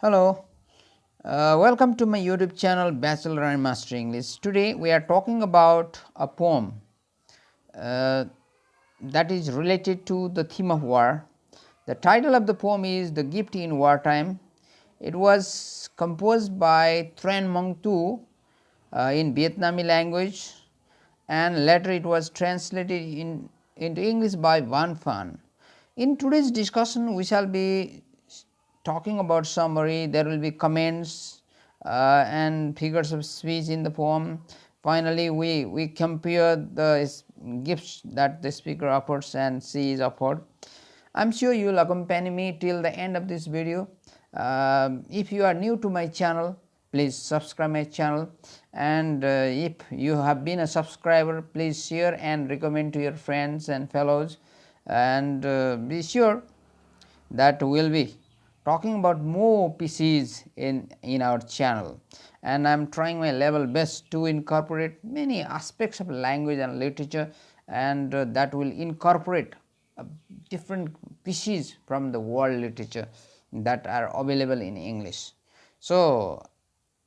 Hello, welcome to my YouTube channel Bachelor and Master English. Today we are talking about a poem that is related to the theme of war. The title of the poem is The Gift in Wartime. It was composed by Tran Mong in Vietnamese language, and later it was translated into English by Van Phan. In today's discussion, we shall be talking about summary. There will be comments and figures of speech in the poem. Finally, we compare the gifts that the speaker offers and she is offered. I am sure you will accompany me till the end of this video. If you are new to my channel, please subscribe my channel, and if you have been a subscriber, please share and recommend to your friends and fellows, and be sure that we will be talking about more pieces in our channel, and I am trying my level best to incorporate many aspects of language and literature, and that will incorporate different pieces from the world literature that are available in English. So,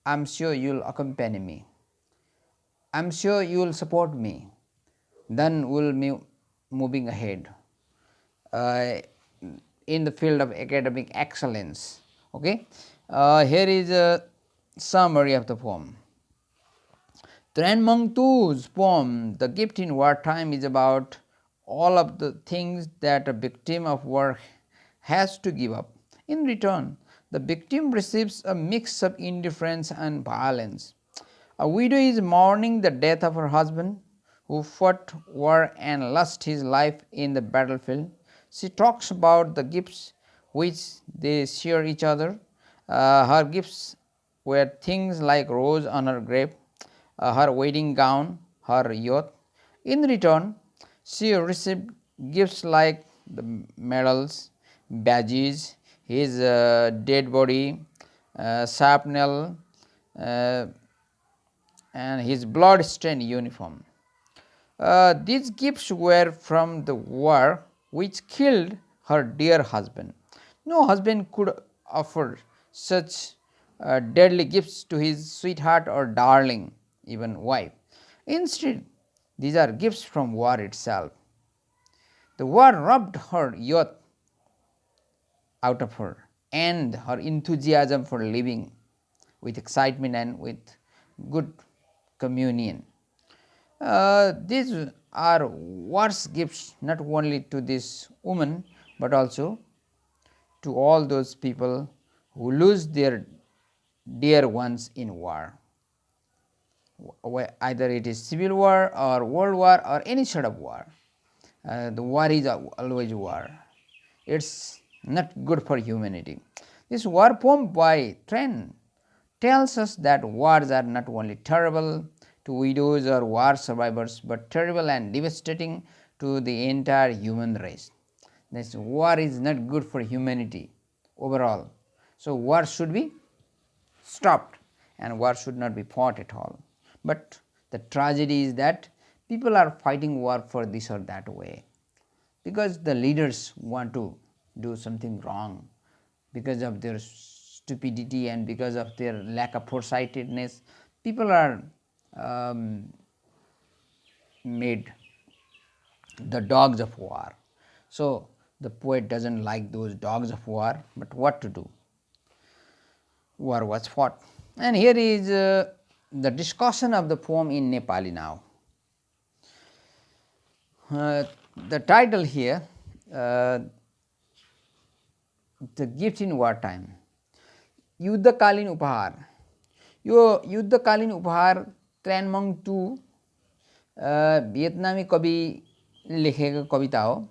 I am sure you will accompany me, I am sure you will support me, then we will be moving ahead in the field of academic excellence. Okay. Here is a summary of the poem. Tran Mong Tu's poem, The Gift in Wartime, is about all of the things that a victim of war has to give up. In return, the victim receives a mix of indifference and violence. A widow is mourning the death of her husband, who fought war and lost his life in the battlefield. She talks about the gifts which they share each other. Her gifts were things like rose on her grave, her wedding gown, her yacht. In return, she received gifts like the medals, badges, his dead body, sharpnel, and his blood-stained uniform. These gifts were from the war which killed her dear husband. No husband could offer such deadly gifts to his sweetheart or darling, even wife. Instead, these are gifts from war itself. The war robbed her youth out of her and her enthusiasm for living with excitement and with good communion. These are worse gifts not only to this woman, but also to all those people who lose their dear ones in war. Either it is civil war or world war or any sort of war. The war is always war. It is not good for humanity. This war poem by Tran tells us that wars are not only terrible to widows or war survivors, but terrible and devastating to the entire human race. This war is not good for humanity overall. So, war should be stopped and war should not be fought at all. But the tragedy is that people are fighting war for this or that way, because the leaders want to do something wrong, because of their stupidity and because of their lack of foresightedness. People are made the dogs of war. So, the poet does not like those dogs of war, but what to do? War was fought. And here is the discussion of the poem in Nepali now. The title here, The Gift in Wartime, युद्धकालीन उपहार. यो युद्धकालीन उपहार ट्रान मङ to भियतनामी कवि लेखेको कविता हो.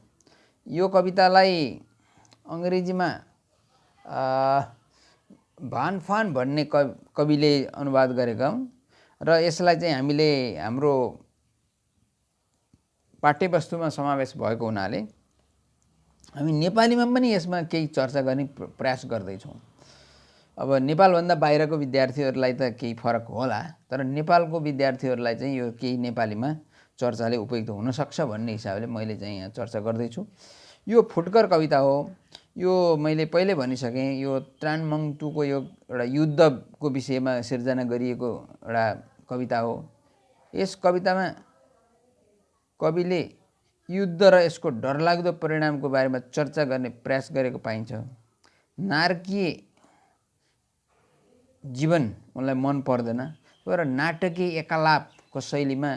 यो कवितालाई अङ्ग्रेजीमा भान फान भन्ने कविले अनुवाद गरेका हुन् र यसलाई चाहिँ हामीले हाम्रो पाठ्यवस्तुमा समावेश भएको हुनाले हामी नेपालीमा पनि यसमा केही चर्चा गर्ने प्रयास गर्दैछौँ. अब नेपालभन्दा बाहिरको विद्यार्थीहरूलाई त केही फरक होला, तर नेपालको विद्यार्थीहरूलाई चाहिँ यो केही नेपालीमा चर्चाले उपयुक्त हुन सक्छ भन्ने हिसाबले मैले चाहिँ यहाँ चर्चा गर्दैछु. यो फुटकर कविता हो. यो मैले पहिले भनिसकेँ, यो ट्रान मङ टूको यो एउटा युद्धको विषयमा सिर्जना गरिएको एउटा कविता हो। यस कवितामा कविले युद्ध र यसको डरलाग्दो परिणामको बारेमा चर्चा गर्ने प्रयास गरेको पाइन्छ। नारकीय जीवन उनलाई मन पर्दैन, तर नाटकीय एकालापको शैलीमा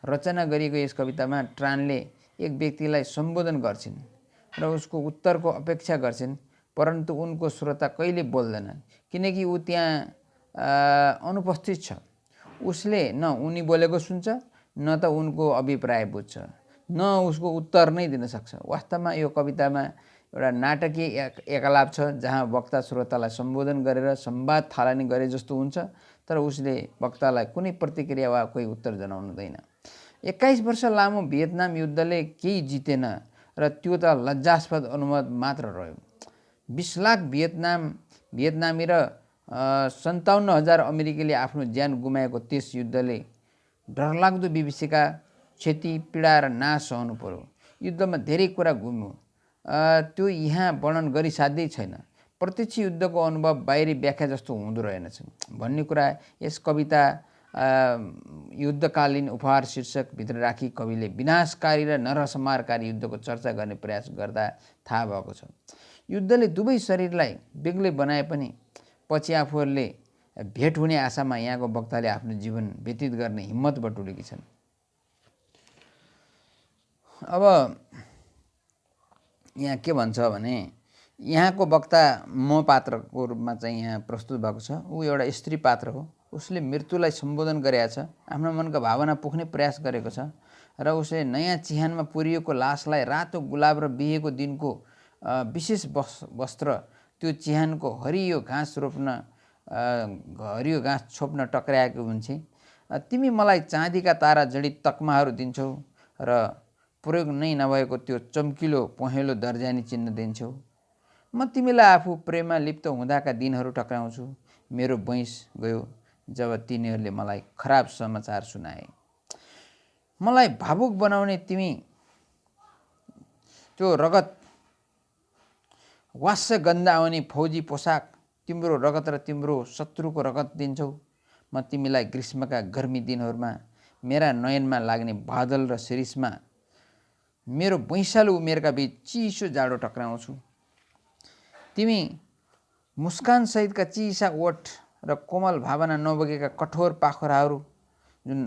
रचना गरिएको यस कवितामा ट्रानले एक व्यक्तिलाई सम्बोधन गर्छिन् र उसको उत्तरको अपेक्षा गर्छिन्, परन्तु उनको श्रोता कहिले बोल्दैन किनकि ऊ त्यहाँ अनुपस्थित छ। उसले न उनी बोलेको सुन्छ, न त उनको अभिप्राय बुझ्छ, न उसको उत्तर नै दिन सक्छ। वास्तवमा यो कवितामा एउटा नाटकीय एकालाप छ जहाँ वक्ता श्रोतालाई सम्बोधन गरेर संवाद थालनी गरे जस्तो हुन्छ, तर उसले वक्तालाई कुनै प्रतिक्रिया वा कोही उत्तर जनाउनुहुँदैन। 21 वर्ष लामो भियतनाम युद्धले केही जितेन र त्यो त लज्जास्पद अनुभव मात्र रह्यो। 20 लाख भियतनामी र 57,000 अमेरिकीले आफ्नो ज्यान गुमाएको त्यस युद्धले डरलाग्दो विभीषिका, क्षति, पीडा र नाश सहनु पर्यो। युद्धमा धेरै कुरा गुम्यो, त्यो यहाँ वर्णन गरिसाध्यै छैन। प्रत्यक्ष युद्धको अनुभव बाहिरी व्याख्या जस्तो हुँदो रहेनछ भन्ने कुरा यस कविता युद्धकालीन उपहार शीर्षकभित्र राखी कविले विनाशकारी र नरसंहारकारी युद्धको चर्चा गर्ने प्रयास गर्दा थाहा भएको छ। युद्धले दुवै शरीरलाई बेग्लै बनाए पनि पछि आफूहरूले भेट हुने आशामा यहाँको वक्ताले आफ्नो जीवन व्यतीत गर्ने हिम्मत बटुलेकी छन्। अब यहाँ के भन्छ भने यहाँको वक्ता म पात्रको रूपमा चाहिँ यहाँ प्रस्तुत भएको छ। ऊ एउटा स्त्री पात्र हो। उसले मृत्युलाई सम्बोधन गरेको छ, आफ्नो मनका भावना पोख्ने प्रयास गरेको छ र उसले नयाँ चिहानमा पुरिएको लासलाई रातो गुलाब र बिहेको दिनको विशेष वस्त्र त्यो चिहानको हरियो घाँस छोप्न टक्राएको हुन्छ। तिमी मलाई चाँदीका तारा जडित तकमाहरू दिन्छौ र प्रयोग नै नभएको त्यो चम्किलो पहेँलो दर्जानी चिन्ह दिन्छौ। म तिमीलाई आफू प्रेममा लिप्त हुँदाका दिनहरू टक्राउँछु। मेरो वैँस गयो जब तिनीहरूले मलाई खराब समाचार सुनाए। मलाई भावुक बनाउने तिमी त्यो रगत वास्य गन्ध आउने फौजी पोसाक, तिम्रो रगत र तिम्रो शत्रुको रगत दिन्छौ। म तिमीलाई ग्रीष्मका गर्मी दिनहरूमा मेरा नयनमा लाग्ने बादल र शिरीषमा मेरो वैँशालु उमेरका बीच चिसो जाडो टक्राउँछु। तिमी मुस्कान सहितका चिसा ओठ र कोमल भावना नबोकेका कठोर पाखुराहरू जुन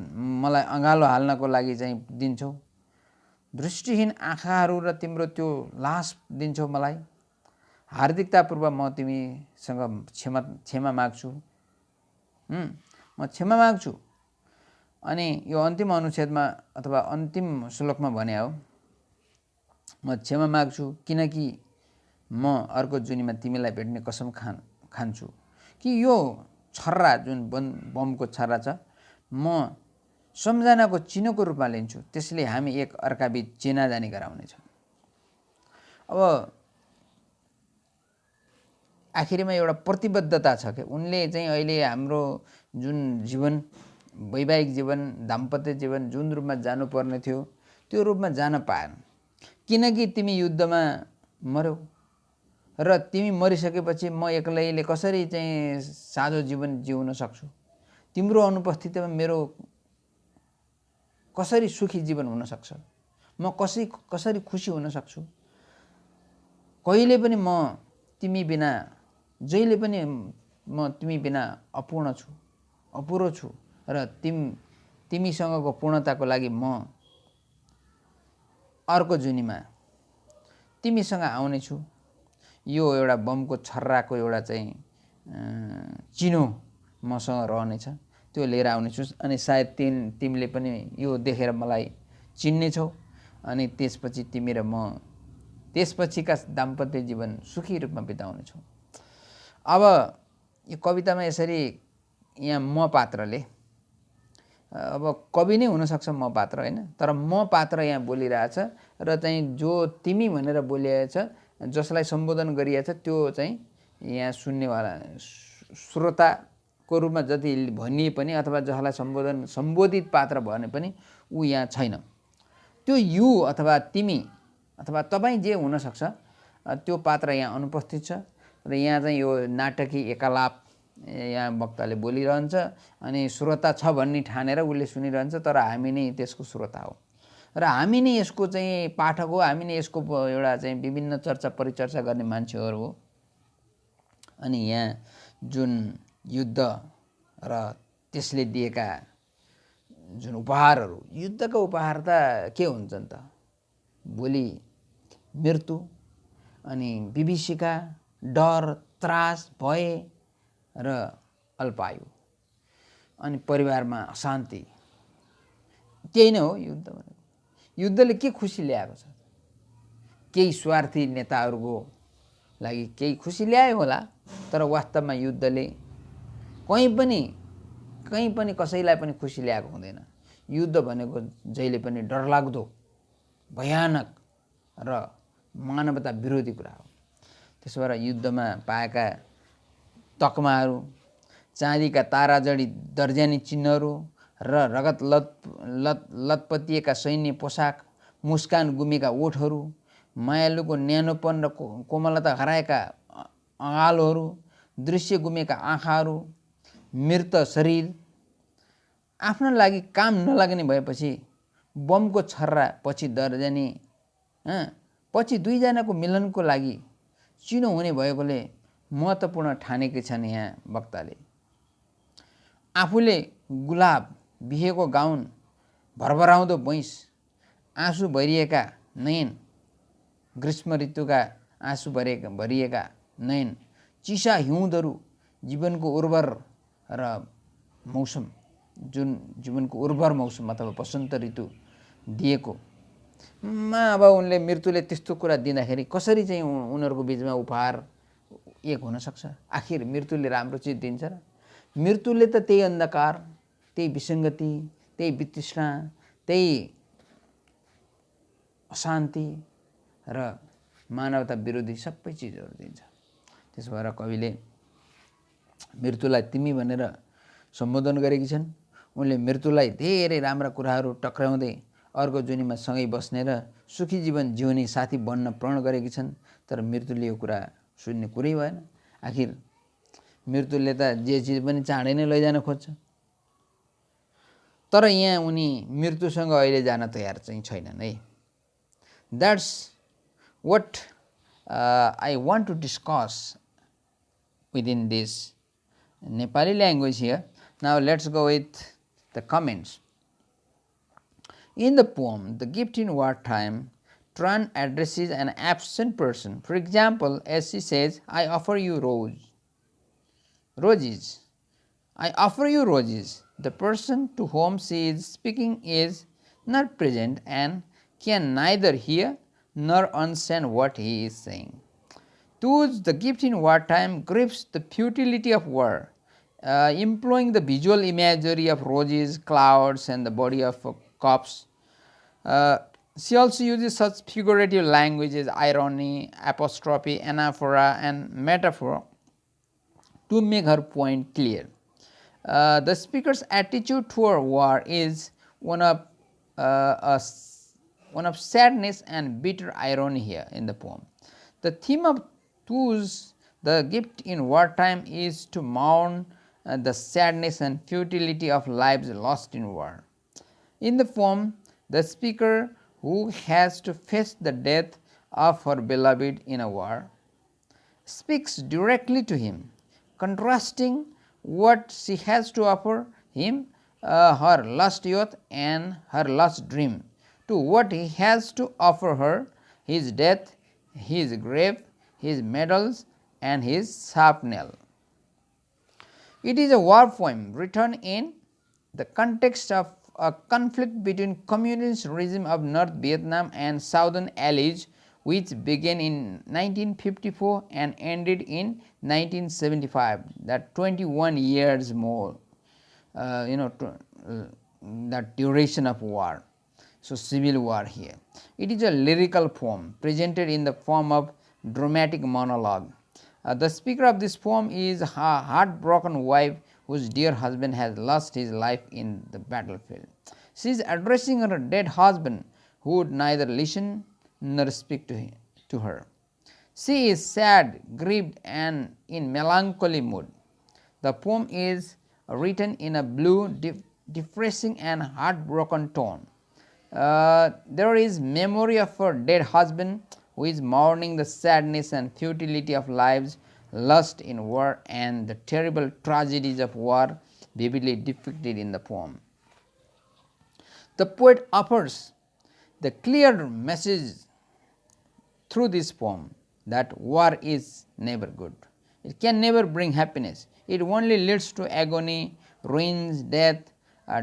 मलाई अँगालो हाल्नको लागि चाहिँ दिन्छौ। दृष्टिहीन आँखाहरू र तिम्रो त्यो लास दिन्छौ मलाई। हार्दिकतापूर्वक म तिमीसँग क्षमा माग्छु। म क्षमा माग्छु। अनि यो अन्तिम अनुच्छेदमा अथवा अन्तिम श्लोकमा भने हो, म क्षमा माग्छु किनकि म अर्को जुनीमा तिमीलाई भेट्ने कसम खान्छु कि यो छर्रा जुन बमको छर्रा छ म सम्झनाको चिनोको रूपमा लिन्छु। त्यसले हामी एक अर्काबीच चिनाजानी गराउनेछ। अब आखिरमा एउटा प्रतिबद्धता छ कि उनले चाहिँ अहिले हाम्रो जुन जीवन, वैवाहिक जीवन, दाम्पत्य जीवन जुन रूपमा जानुपर्ने थियो त्यो रूपमा जान पाएन किनकि तिमी युद्धमा मर्यौ र तिमी मरिसकेपछि म एक्लैले कसरी चाहिँ साझो जीवन जिउन सक्छु। तिम्रो अनुपस्थितिमा मेरो कसरी सुखी जीवन हुन सक्छ। म कसरी खुसी हुन सक्छु। कहिले पनि म तिमी बिना, जहिले पनि म तिमी बिना अपुरो छु र तिमीसँगको पूर्णताको लागि म अर्को जुनीमा तिमीसँग आउने छु। यो एउटा बमको छर्राको एउटा चाहिँ चिनो मसँग रहनेछ, त्यो लिएर आउनेछु अनि सायद तिमीले पनि यो देखेर मलाई चिन्नेछौ अनि त्यसपछि तिमी र म त्यसपछिका दाम्पत्य जीवन सुखी रूपमा बिताउनेछौ। अब यो कवितामा यसरी यहाँ म पात्रले, अब कवि नै हुनसक्छ म पात्र होइन, तर म पात्र यहाँ बोलिरहेछ र चाहिँ जो तिमी भनेर बोलिरहेछ, जसलाई सम्बोधन गरिएछ त्यो चाहिँ यहाँ सुन्नेवाला श्रोताको रूपमा जति भनिए पनि अथवा जसलाई सम्बोधित पात्र भने पनि ऊ यहाँ छैन। त्यो यु अथवा तिमी अथवा तपाईँ जे हुनसक्छ त्यो पात्र यहाँ अनुपस्थित छ र यहाँ चाहिँ यो नाटकीय एकालाप यहाँ वक्ताले बोलिरहन्छ अनि श्रोता छ भन्ने ठानेर उसले सुनिरहन्छ, तर हामी नै त्यसको श्रोता हो र हामी नै यसको चाहिँ पाठक हो, हामी नै यसको एउटा चाहिँ विभिन्न चर्चा परिचर्चा गर्ने मान्छेहरू हो। अनि यहाँ जुन युद्ध र त्यसले दिएका जुन उपहारहरू, युद्धका उपहार त के हुन्छन् त, भोलि मृत्यु अनि विभीषिका, डर, त्रास, भय र अल्पायु अनि परिवारमा अशान्ति, त्यही नै हो युद्ध भनेको। युद्धले के खुसी ल्याएको छ? केही स्वार्थी नेताहरूको लागि केही खुसी ल्यायो होला, तर वास्तवमा युद्धले कहीँ पनि कसैलाई पनि खुसी ल्याएको हुँदैन। युद्ध भनेको जहिले पनि डरलाग्दो, भयानक र मानवता विरोधी कुरा हो। त्यसो भएर युद्धमा पाएका तकमाहरू, चाँदीका ताराजडी दर्जानी चिन्हहरू र रगत लतपतिएका सैन्य पोसाक, मुस्कान गुमेका ओठहरू, मायालुको न्यानोपन र कोमलता हराएका अँगालोहरू, दृश्य गुमेका आँखाहरू, मृत शरीर, आफ्नो लागि काम नलाग्ने भएपछि बमको छर्रा पछि दर्जनी पछि दुईजनाको मिलनको लागि चिनो हुने भएकोले महत्त्वपूर्ण ठानेकै छन् यहाँ वक्ताले। आफूले गुलाब, बिहेको गाउन, भरभराउँदो बैंस, आँसु भरिएका नयन, ग्रीष्म ऋतुका आँसु भरिएका नयन, चिसा हिउँदहरू, जीवनको उर्वर र मौसम, जुन जीवनको उर्वर मौसम अथवा वसन्त ऋतु दिएको अब उनले मृत्युले त्यस्तो कुरा दिँदाखेरि कसरी चाहिँ उनीहरूको बिचमा उपहार एक हुन सक्छ? आखिर मृत्युले राम्रो चिज दिन्छ र? मृत्युले त त्यही अन्धकार, त्यही विसङ्गति, त्यही वितृष्णा, त्यही अशान्ति र मानवता विरोधी सबै चिजहरू दिन्छ। त्यसो भएर कविले मृत्युलाई तिमी भनेर सम्बोधन गरेकी छन्। उनले मृत्युलाई धेरै राम्रा कुराहरू टक्राउँदै अर्को जुनीमा सँगै बस्ने र सुखी जीवन जिउने साथी बन्न प्रण गरेकी छन्। तर मृत्युले यो कुरा सुन्ने कुरै भएन। आखिर मृत्युले त जे चिज पनि चाँडै नै लैजान खोज्छ, तर यहाँ उनी मृत्युसँग अहिले जान तयार चाहिँ छैनन् है। That's what I want to discuss within this Nepali language here. Now let's go with the comments. In the poem, The Gift in Wartime, Tran addresses an absent person. For example, as she says, I offer you roses. I offer you roses. The person to whom she is speaking is not present and can neither hear nor understand what he is saying. Thus, The Gift in Wartime grasps the futility of war, employing the visual imagery of roses, clouds, and the body of a corpse. She also uses such figurative language as irony, apostrophe, anaphora, and metaphor to make her point clear. The speaker's attitude toward war is one of sadness and bitter irony here in the poem. The theme of Thus, The Gift in Wartime is to mourn the sadness and futility of lives lost in war. In the poem, the speaker, who has to face the death of her beloved in a war, speaks directly to him, contrasting what she has to offer him, her lost youth and her lost dream, to what he has to offer her, his death, his grave, his medals, and his sharpnel. It is a war poem written in the context of a conflict between communist regime of North Vietnam and southern allies, which began in 1954 and ended in 1975. That 21 years more, that duration of war. So civil war here. It is a lyrical poem presented in the form of dramatic monologue. The speaker of this poem is a heartbroken wife whose dear husband has lost his life in the battlefield. She is addressing her dead husband, who would neither listen nor speak to her. She is sad, grieved and in melancholy mood. The poem is written in a blue, depressing and heartbroken tone. There is memory of her dead husband, who is mourning the sadness and futility of lives lost in war and the terrible tragedies of war vividly depicted in the poem. The poet offers the clear message through this poem that war is never good. It can never bring happiness. It only leads to agony, ruins, death,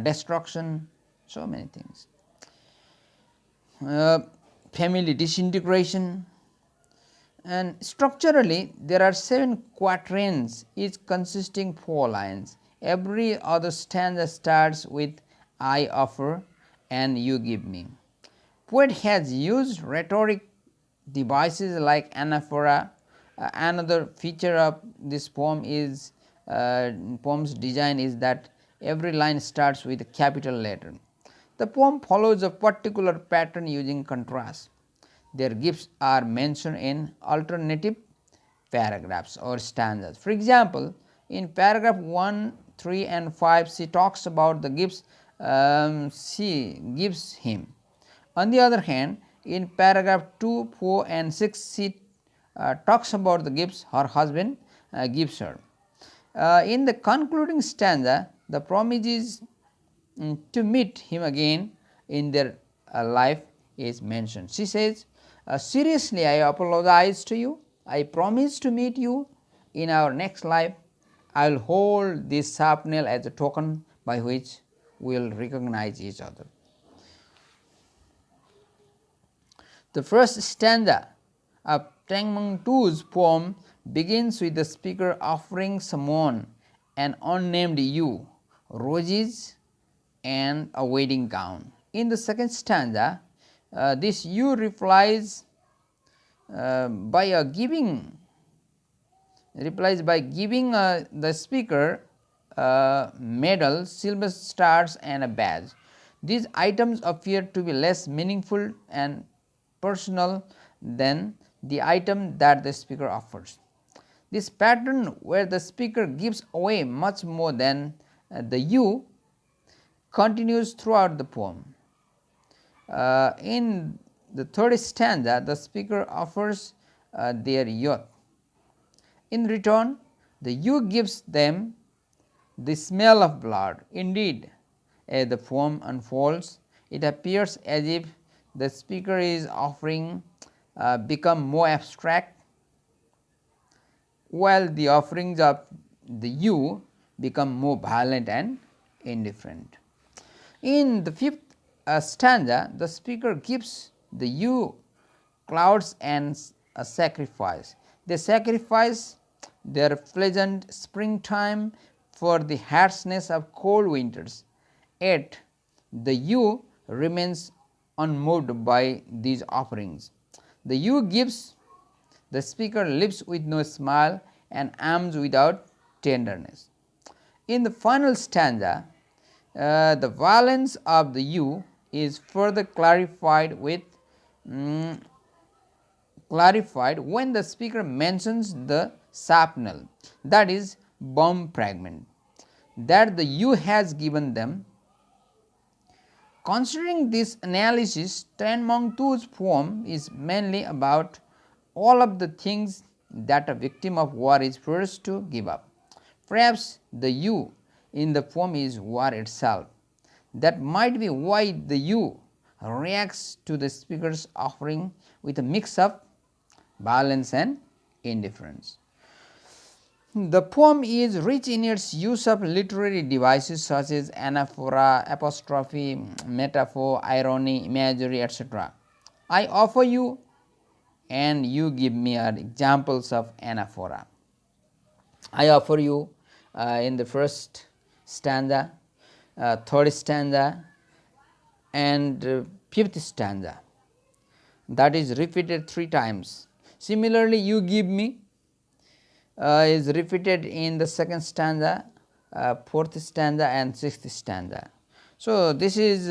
destruction, so many things. Family disintegration, and structurally there are 7 quatrains, each consisting 4 lines. Every other stanza starts with I offer and you give me. Poet has used rhetoric devices like anaphora. Another feature of this poem is poem's design is that every line starts with a capital letter. The poem follows a particular pattern using contrast. Their gifts are mentioned in alternative paragraphs or stanzas. For example, in paragraph 1, 3 and 5 she talks about the gifts she gives him. On the other hand, in paragraph 2, 4 and 6 she talks about the gifts her husband gives her. In the concluding stanza, the promise is to meet him again in their life is mentioned. She says, seriously I apologize to you, I promise to meet you in our next life. I will hold this sharpnel as a token by which we will recognize each other. The first stanza of Tran Mong II's poem begins with the speaker offering someone an unnamed ewe, roses and a wedding gown. In the second stanza, this ewe replies by giving the speaker a medal, silver stars and a badge. These items appear to be less meaningful and personal than the item that the speaker offers. This pattern where the speaker gives away much more than the ewe continues throughout the poem. In the third stanza, the speaker offers their youth. In return, the ewe gives them the smell of blood. Indeed, as the poem unfolds, it appears as if the speaker is offering become more abstract, while the offerings of the ewe become more violent and indifferent. In the fifth stanza, the speaker gives the ewe clouds and a sacrifice. They sacrifice their pleasant springtime for the harshness of cold winters, yet the ewe remains unmoved by these offerings. The ewe gives, the speaker lips with no smile and arms without tenderness. In the final stanza, the violence of the ewe is further clarified when the speaker mentions the sharpnel, that is bomb fragment, that the ewe has given them. Considering this analysis, Tran Mong II's poem is mainly about all of the things that a victim of war is forced to give up. Perhaps the ewe in the poem is war itself. That might be why the ewe reacts to the speaker's offering with a mix of violence and indifference. The poem is rich in its use of literary devices such as anaphora, apostrophe, metaphor, irony, imagery, etc. I offer you and you give me are examples of anaphora. I offer you in the first stanza, third stanza and fifth stanza, that is repeated 3 times. Similarly, you give me is repeated in the second stanza, fourth stanza and sixth stanza. So, this is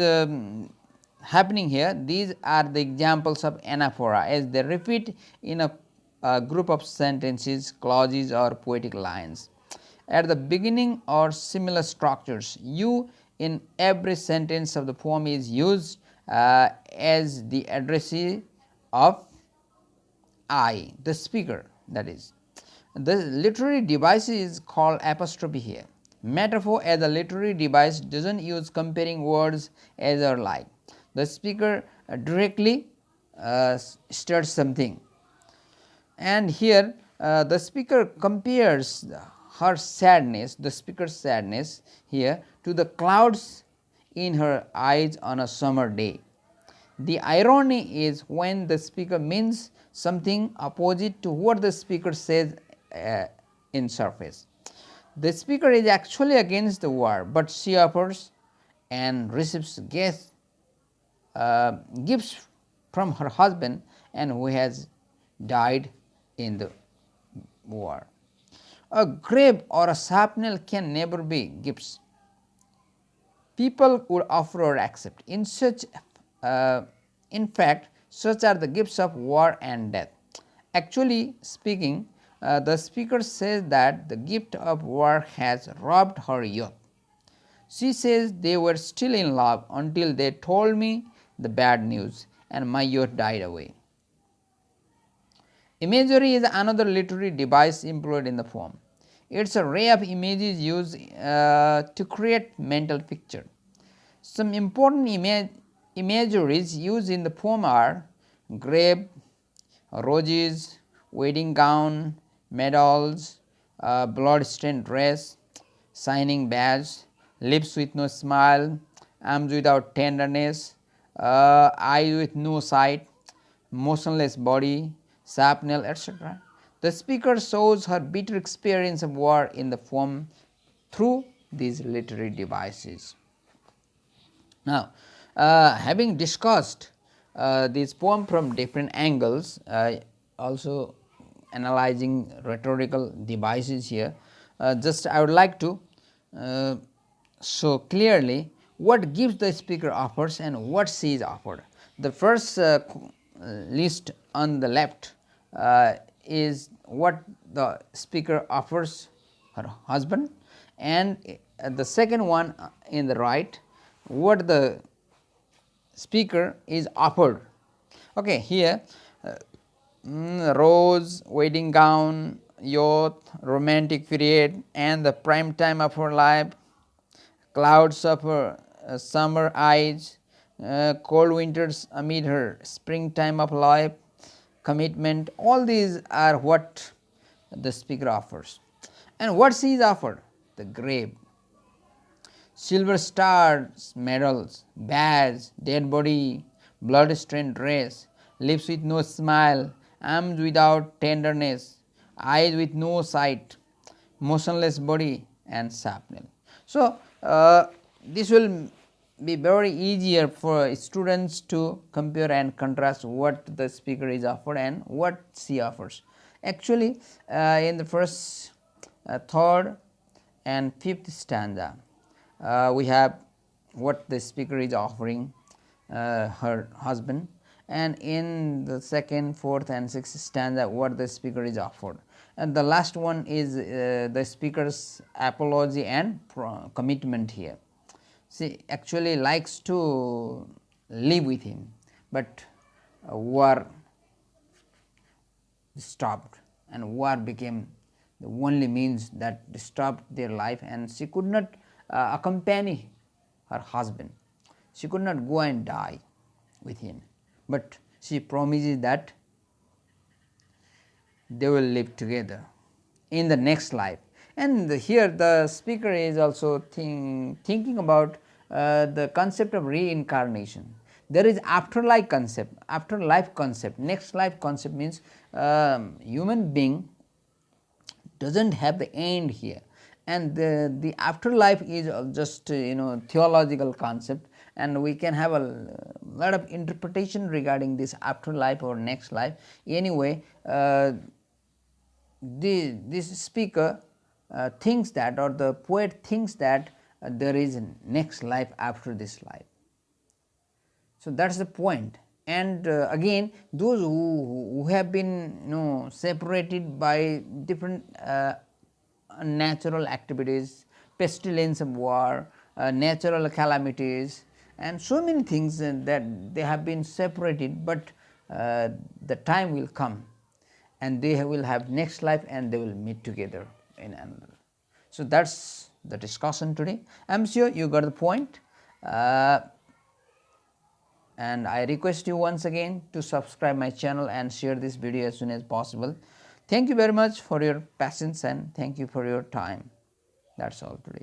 happening here. These are the examples of anaphora as they repeat in a a group of sentences, clauses or poetic lines. At the beginning or similar structures, you in every sentence of the poem is used as the addressee of I, the speaker, that is. The literary device is called apostrophe here. Metaphor as a literary device does not use comparing words as or like. The speaker directly starts something, and here the speaker compares her sadness, the speaker's sadness here, to the clouds in her eyes on a summer day. The irony is when the speaker means something opposite to what the speaker says in surface. The speaker is actually against the war, but she offers and receives gifts from her husband and who has died in the war. A grave or a sharpnel can never be gifts people would offer or accept. In fact, such are the gifts of war and death. Actually speaking, the speaker says that the gift of war has robbed her youth. She says they were still in love until they told me the bad news and my youth died away. Imagery is another literary device employed in the poem. It is a array of images used to create mental picture. Some important imageries used in the poem are grave, roses, wedding gown, medals, blood-stained dress, shining badge, lips with no smile, arms without tenderness, eyes with no sight, motionless body, sharpnel, etc. The speaker shows her bitter experience of war in the poem through these literary devices. Now, having discussed this poem from different angles, also analyzing rhetorical devices here, just I would like to show clearly what gives the speaker offers and what she is offered. The first list on the left is what the speaker offers her husband, and the second one in the right, what the speaker is offered. Okay, here rose, wedding gown, youth, romantic period, and the prime time of her life, clouds of her summer eyes, cold winters amid her springtime of life, commitment. All these are what the speaker offers. And what she is offered? The grave, silver stars, medals, badge, dead body, blood-stained dress, lips with no smile, arms without tenderness, eyes with no sight, motionless body, and sharpnel. So, this will be very easier for students to compare and contrast what the speaker is offered and what she offers. Actually, in the first, third and fifth stanza, we have what the speaker is offering her husband, and in the second, fourth and sixth stanza what the speaker is offered, and the last one is the speaker's apology and commitment here. She actually likes to live with him, but war stopped, and war became the only means that stopped their life, and she could not accompany her husband. She could not go and die with him, but she promises that they will live together in the next life. And here the speaker is also thinking about the concept of reincarnation. There is afterlife concept, next life concept means human being does not have the end here, and the afterlife is just theological concept, and we can have a lot of interpretation regarding this afterlife or next life. Anyway, this speaker thinks that, or the poet thinks that there is a next life after this life. So, that is the point. and again those who have been separated by different natural activities, pestilence of war, natural calamities, and so many things that they have been separated, but the time will come and they will have next life and they will meet together in another. So, that is the discussion today. I am sure you got the point, and I request you once again to subscribe my channel and share this video as soon as possible. Thank you very much for your patience and thank you for your time. That is all today.